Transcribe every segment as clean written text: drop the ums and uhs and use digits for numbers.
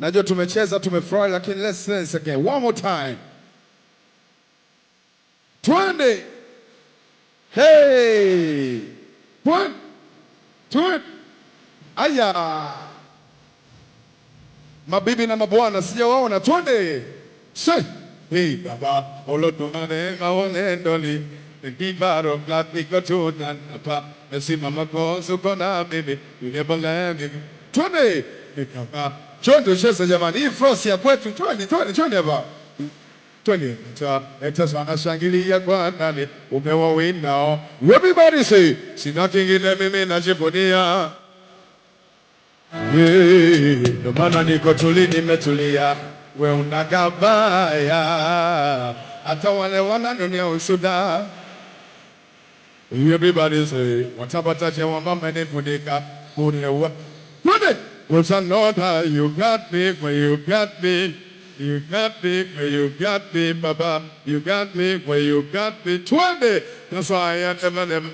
Najua tumecheza tumefurahi, lakini let's dance again one more time. Twende. Hey. Twende. Aya. Mabibi na mabwana sijawaona, twende. Say. Hey baba, olotumane maone ndoli. Kibaro platiko tunanapa. Mesimama kosu kona mimi. Unebala twende. Twende cheza jamani. Hii frost ya kwetu, twende hapa. Twende. Shangilia kwa nani. Umewa wina. Everybody say, sina kingine mimi najivunia. Ndio maana niko tuli nimetulia. We unagabaya. Hata wale wananunia usuda. Everybody say, watapata chewa mama nifundika. Unewa. Twende. Was I know that you got me where you got me. You got me where you got me, Baba. You got me where you got me. 20. That's why I never them.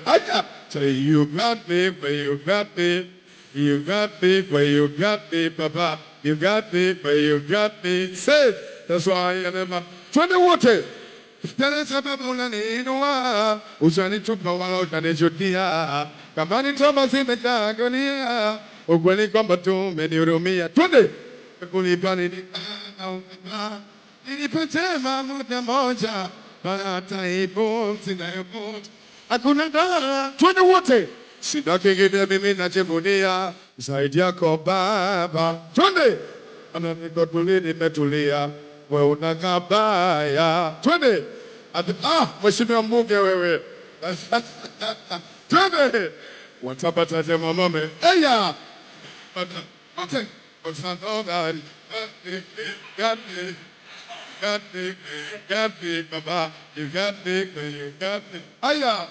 Say you got me where you got me. You got me where you got me, Baba. You got me where you got me. Say that's why I never. 20 water. Tell sababu unaniinua, usanitupa wala utanijutia. Kama ni toba zimetangulia, ukweli kwamba tu umenihurumia. Twende! Kulipa nilipotema muda moja, hata ipo sinayoputa. Hakuna dara. Twende wote! Sina kingine mimi najivunia, zaidi yako Baba. Twende! Niko tuli nimetulia. We unagabaya. Twende. Mheshimiwa mbunge wewe. Twende. Watapata jema mame. Eya. Okay. Got me, Baba. You got me, you got me. Aya.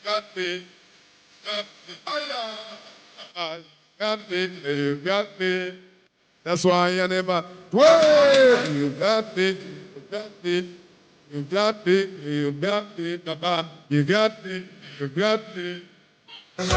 Got me. Aya. Got me, you got me. That's why I never. Wait, you got me, you got me, you got me, you got me, Papa. You got me, you got me.